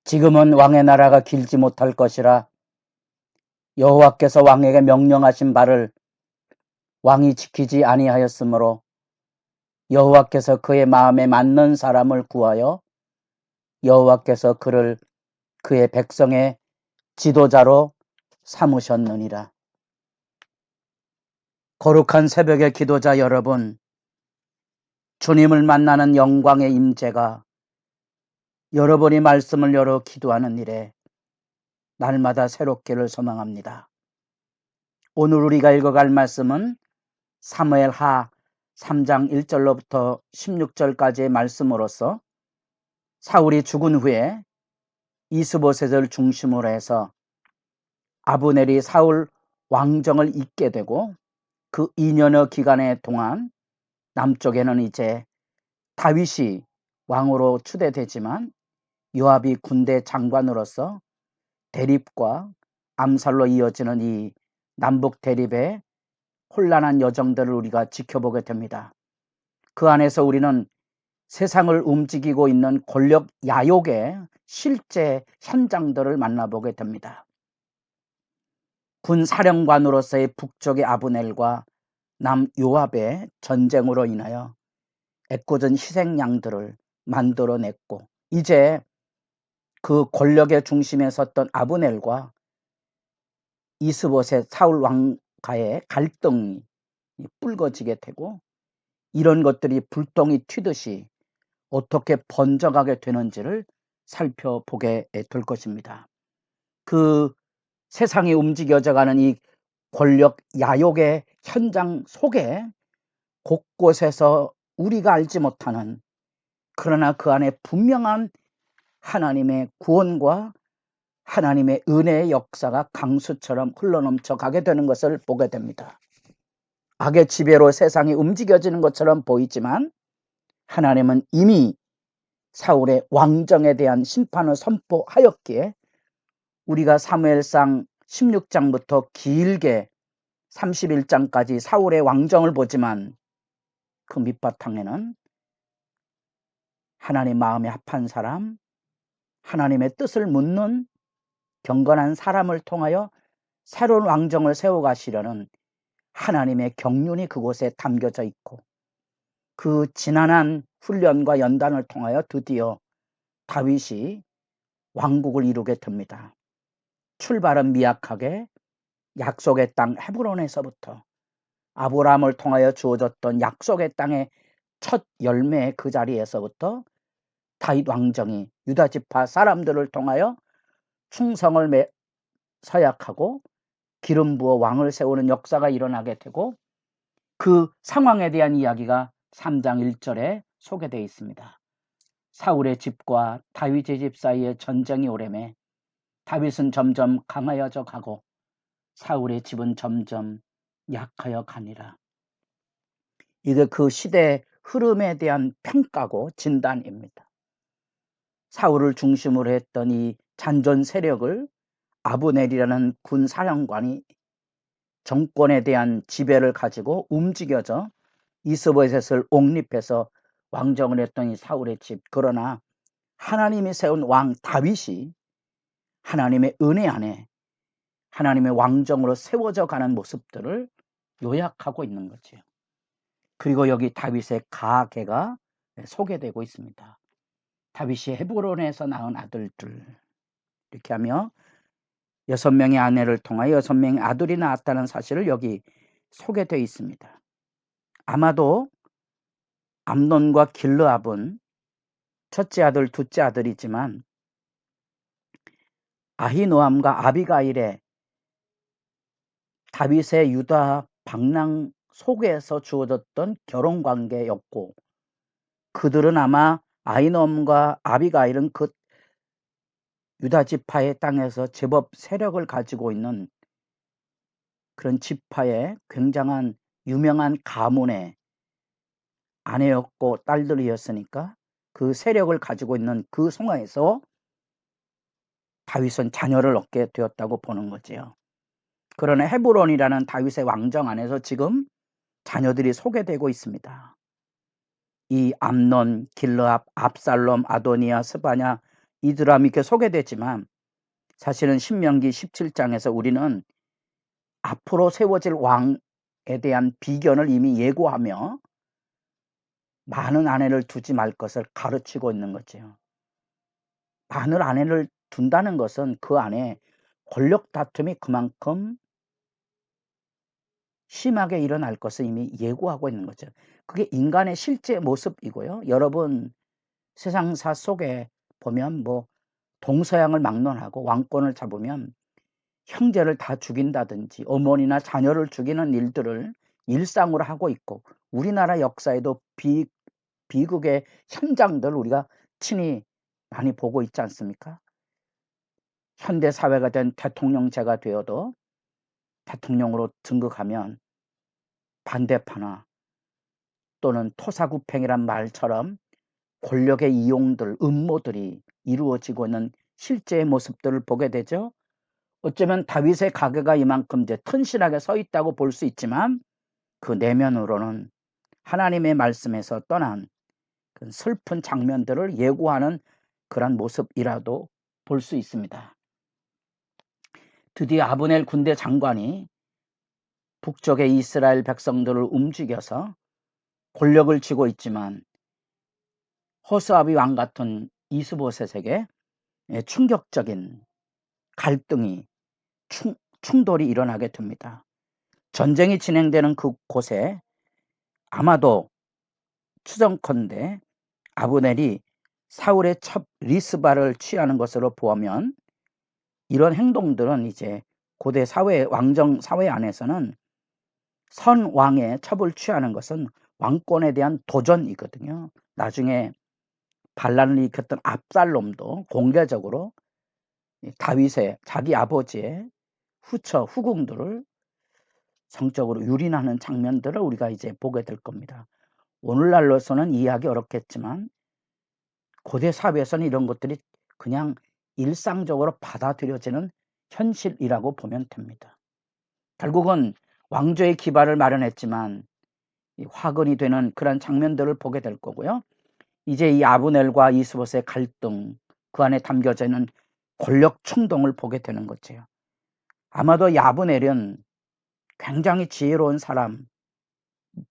지금은 왕의 나라가 길지 못할 것이라 여호와께서 왕에게 명령하신 바를 왕이 지키지 아니하였으므로 여호와께서 그의 마음에 맞는 사람을 구하여 여호와께서 그를 그의 백성의 지도자로 삼으셨느니라. 거룩한 새벽의 기도자 여러분, 주님을 만나는 영광의 임재가 여러분이 말씀을 열어 기도하는 일에 날마다 새롭기를 소망합니다. 오늘 우리가 읽어갈 말씀은 사무엘하 3장 1절로부터 16절까지의 말씀으로서 사울이 죽은 후에 이스보셋을 중심으로 해서 아브넬이 사울 왕정을 잇게 되고 그 2년여 기간의 동안 남쪽에는 이제 다윗이 왕으로 추대되지만 요압이 군대 장관으로서 대립과 암살로 이어지는 이 남북 대립의 혼란한 여정들을 우리가 지켜보게 됩니다. 그 안에서 우리는 세상을 움직이고 있는 권력 야욕의 실제 현장들을 만나보게 됩니다. 군 사령관으로서의 북쪽의 아브넬과 남 요압의 전쟁으로 인하여 애꿎은 희생양들을 만들어냈고 이제 그 권력의 중심에 섰던 아브넬과 이스보셋 사울 왕과의 갈등이 불거지게 되고 이런 것들이 불똥이 튀듯이 어떻게 번져가게 되는지를 살펴보게 될 것입니다. 그 세상이 움직여져가는 이 권력 야욕의 현장 속에 곳곳에서 우리가 알지 못하는 그러나 그 안에 분명한 하나님의 구원과 하나님의 은혜의 역사가 강수처럼 흘러넘쳐 가게 되는 것을 보게 됩니다. 악의 지배로 세상이 움직여지는 것처럼 보이지만 하나님은 이미 사울의 왕정에 대한 심판을 선포하였기에 우리가 사무엘상 16장부터 길게 31장까지 사울의 왕정을 보지만 그 밑바탕에는 하나님 마음에 합한 사람, 하나님의 뜻을 묻는 경건한 사람을 통하여 새로운 왕정을 세워가시려는 하나님의 경륜이 그곳에 담겨져 있고 그 지난한 훈련과 연단을 통하여 드디어 다윗이 왕국을 이루게 됩니다. 출발은 미약하게 약속의 땅 헤브론에서부터 아브라함을 통하여 주어졌던 약속의 땅의 첫 열매의 그 자리에서부터 다윗 왕정이 유다 지파 사람들을 통하여 충성을 서약하고 기름 부어 왕을 세우는 역사가 일어나게 되고 그 상황에 대한 이야기가 3장 1절에 소개되어 있습니다. 사울의 집과 다윗의 집 사이에 전쟁이 오래매 다윗은 점점 강하여져 가고 사울의 집은 점점 약하여 가니라. 이게 그 시대의 흐름에 대한 평가고 진단입니다. 사울을 중심으로 했던 이 잔존 세력을 아브넬이라는 군 사령관이 정권에 대한 지배를 가지고 움직여져 이스보셋을 옹립해서 왕정을 했던 이 사울의 집. 그러나 하나님이 세운 왕 다윗이 하나님의 은혜 안에 하나님의 왕정으로 세워져 가는 모습들을 요약하고 있는 거죠. 그리고 여기 다윗의 가계가 소개되고 있습니다. 다윗이 헤브론에서 낳은 아들들 이렇게 하며 6명의 아내를 통하여 6명의 아들이 낳았다는 사실을 여기 소개되어 있습니다. 아마도 암논과 길르압은 첫째 아들, 둘째 아들이지만 아히노암과 아비가일의 다윗의 유다 방랑 속에서 주어졌던 결혼관계였고 그들은 아마 아히노암과 아비가일은 그 유다 지파의 땅에서 제법 세력을 가지고 있는 그런 지파의 굉장한 유명한 가문의 아내였고 딸들이었으니까 그 세력을 가지고 있는 그 성화에서 다윗은 자녀를 얻게 되었다고 보는 거지요. 그러나 헤브론이라는 다윗의 왕정 안에서 지금 자녀들이 소개되고 있습니다. 이 암논, 길르압, 압살롬, 아도니아, 스바냐 이 드라마 이렇게 소개되지만 사실은 신명기 17장에서 우리는 앞으로 세워질 왕에 대한 비견을 이미 예고하며 많은 아내를 두지 말 것을 가르치고 있는 거죠. 많은 아내를 둔다는 것은 그 안에 권력 다툼이 그만큼 심하게 일어날 것을 이미 예고하고 있는 거죠. 그게 인간의 실제 모습이고요. 여러분 세상사 속에 보면 뭐 동서양을 막론하고 왕권을 잡으면 형제를 다 죽인다든지 어머니나 자녀를 죽이는 일들을 일상으로 하고 있고, 우리나라 역사에도 비극의 현장들을 우리가 친히 많이 보고 있지 않습니까? 현대 사회가 된 대통령제가 되어도 대통령으로 등극하면 반대파나 또는 토사구팽이란 말처럼 권력의 이용들, 음모들이 이루어지고 있는 실제의 모습들을 보게 되죠. 어쩌면 다윗의 가계가 이만큼 이제 튼실하게 서 있다고 볼 수 있지만 그 내면으로는 하나님의 말씀에서 떠난 그 슬픈 장면들을 예고하는 그런 모습이라도 볼 수 있습니다. 드디어 아브넬 군대 장관이 북쪽의 이스라엘 백성들을 움직여서 권력을 쥐고 있지만 호스아비 왕 같은 이스보셋에게 충격적인 갈등이 충돌이 일어나게 됩니다. 전쟁이 진행되는 그곳에 아마도 추정컨대 아브넬이 사울의 첩 리스바를 취하는 것으로 보면 이런 행동들은 이제 고대 사회, 왕정 사회 안에서는 선 왕의 첩을 취하는 것은 왕권에 대한 도전이거든요. 나중에 반란을 일으켰던 압살롬도 공개적으로 다윗의 자기 아버지의 후궁들을 성적으로 유린하는 장면들을 우리가 이제 보게 될 겁니다. 오늘날로서는 이해하기 어렵겠지만 고대 사회에서는 이런 것들이 그냥 일상적으로 받아들여지는 현실이라고 보면 됩니다. 결국은 왕조의 기반을 마련했지만 화근이 되는 그런 장면들을 보게 될 거고요. 이제 이 아브넬과 이스봇의 갈등, 그 안에 담겨져 있는 권력 충동을 보게 되는 거죠. 아마도 이 아브넬은 굉장히 지혜로운 사람,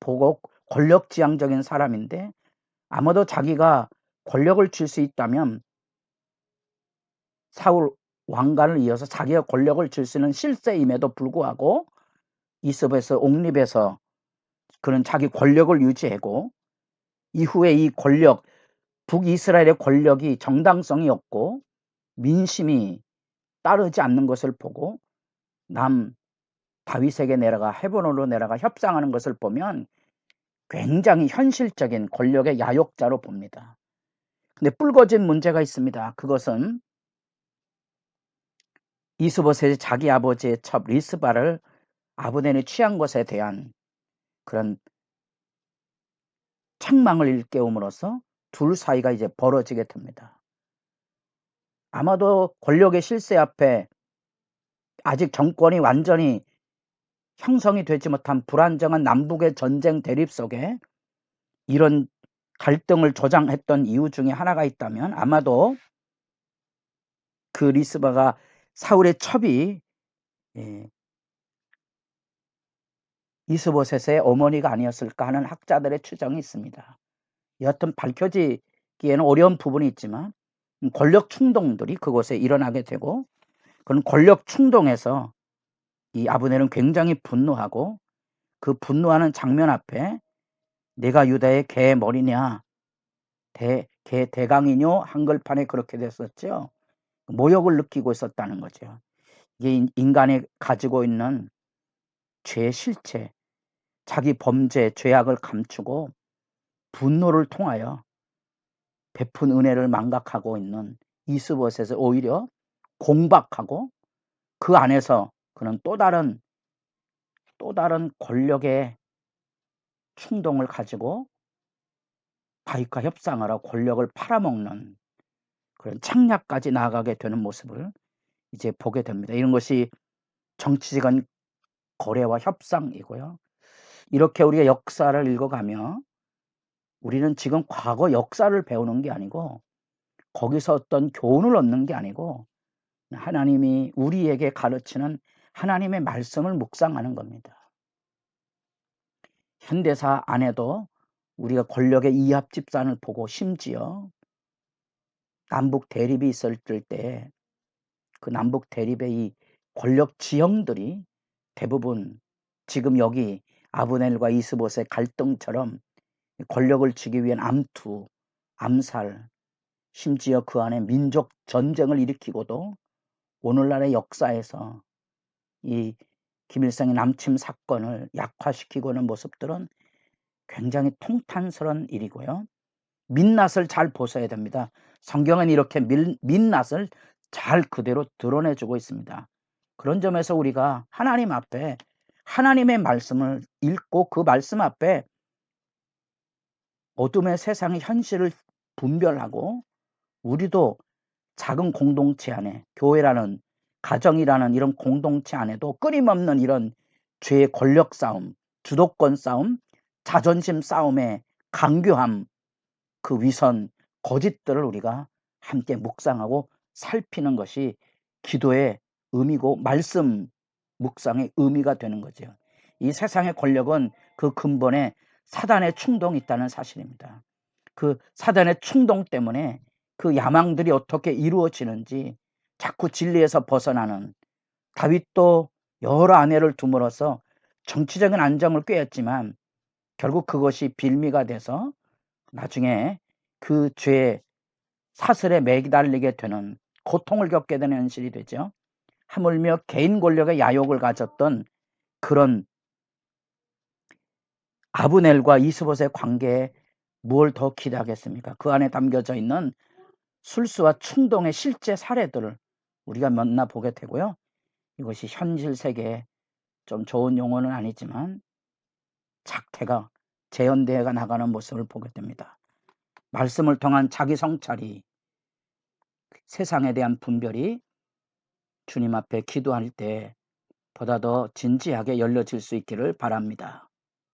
보고 권력지향적인 사람인데 아마도 자기가 권력을 쥘 수 있다면 사울 왕관을 이어서 자기가 권력을 쥘 수 있는 실세임에도 불구하고 이스봇에서 옹립해서 그런 자기 권력을 유지하고 이후에 이 권력, 북이스라엘의 권력이 정당성이 없고 민심이 따르지 않는 것을 보고 남 다윗에게 내려가 헤브론으로 내려가 협상하는 것을 보면 굉장히 현실적인 권력의 야욕자로 봅니다. 근데 뿔거진 문제가 있습니다. 그것은 이스보셋이 자기 아버지의 첩 리스바를 아브넬이 취한 것에 대한 그런 책망을 일깨움으로써 둘 사이가 이제 벌어지게 됩니다. 아마도 권력의 실세 앞에 아직 정권이 완전히 형성이 되지 못한 불안정한 남북의 전쟁 대립 속에 이런 갈등을 조장했던 이유 중에 하나가 있다면 아마도 그 리스바가 사울의 첩이 이스보셋의 어머니가 아니었을까 하는 학자들의 추정이 있습니다. 여하튼 밝혀지기에는 어려운 부분이 있지만 권력 충동들이 그곳에 일어나게 되고 그런 권력 충동에서 이 아브넬은 굉장히 분노하고 그 분노하는 장면 앞에 내가 유다의 개 머리냐 개 대강이뇨 한글판에 그렇게 됐었죠. 모욕을 느끼고 있었다는 거죠. 이게 인간이 가지고 있는 죄의 실체, 자기 범죄, 죄악을 감추고 분노를 통하여 베푼 은혜를 망각하고 있는 이스보셋을 오히려 공박하고 그 안에서 그는 또 다른 권력의 충동을 가지고 다윗과 협상을 하고 권력을 팔아먹는 그런 창략까지 나아가게 되는 모습을 이제 보게 됩니다. 이런 것이 정치적인 거래와 협상이고요. 이렇게 우리가 역사를 읽어가며 우리는 지금 과거 역사를 배우는 게 아니고 거기서 어떤 교훈을 얻는 게 아니고 하나님이 우리에게 가르치는 하나님의 말씀을 묵상하는 겁니다. 현대사 안에도 우리가 권력의 이합 집산을 보고 심지어 남북 대립이 있을 때 그 남북 대립의 이 권력 지형들이 대부분 지금 여기 아브넬과 이스봇의 갈등처럼 권력을 쥐기 위한 암투, 암살, 심지어 그 안에 민족 전쟁을 일으키고도 오늘날의 역사에서 이 김일성의 남침 사건을 약화시키고 하는 모습들은 굉장히 통탄스러운 일이고요. 민낯을 잘 보셔야 됩니다. 성경은 이렇게 민낯을 잘 그대로 드러내주고 있습니다. 그런 점에서 우리가 하나님 앞에 하나님의 말씀을 읽고 그 말씀 앞에 어둠의 세상의 현실을 분별하고 우리도 작은 공동체 안에 교회라는 가정이라는 이런 공동체 안에도 끊임없는 이런 죄의 권력 싸움, 주도권 싸움, 자존심 싸움의 강교함, 그 위선, 거짓들을 우리가 함께 묵상하고 살피는 것이 기도의 의미고 말씀 묵상의 의미가 되는 거죠. 이 세상의 권력은 그 근본에 사단의 충동이 있다는 사실입니다. 그 사단의 충동 때문에 그 야망들이 어떻게 이루어지는지 자꾸 진리에서 벗어나는 다윗도 여러 아내를 둠으로써 정치적인 안정을 꾀했지만 결국 그것이 빌미가 돼서 나중에 그 죄의 사슬에 매달리게 되는 고통을 겪게 되는 현실이 되죠. 하물며 개인 권력의 야욕을 가졌던 그런 아브넬과 이스봇의 관계에 뭘 더 기대하겠습니까? 그 안에 담겨져 있는 술수와 충동의 실제 사례들을 우리가 만나보게 되고요. 이것이 현실 세계에 좀 좋은 용어는 아니지만 작태가 재현되어 나가는 모습을 보게 됩니다. 말씀을 통한 자기 성찰이 세상에 대한 분별이 주님 앞에 기도할 때 보다 더 진지하게 열려질 수 있기를 바랍니다.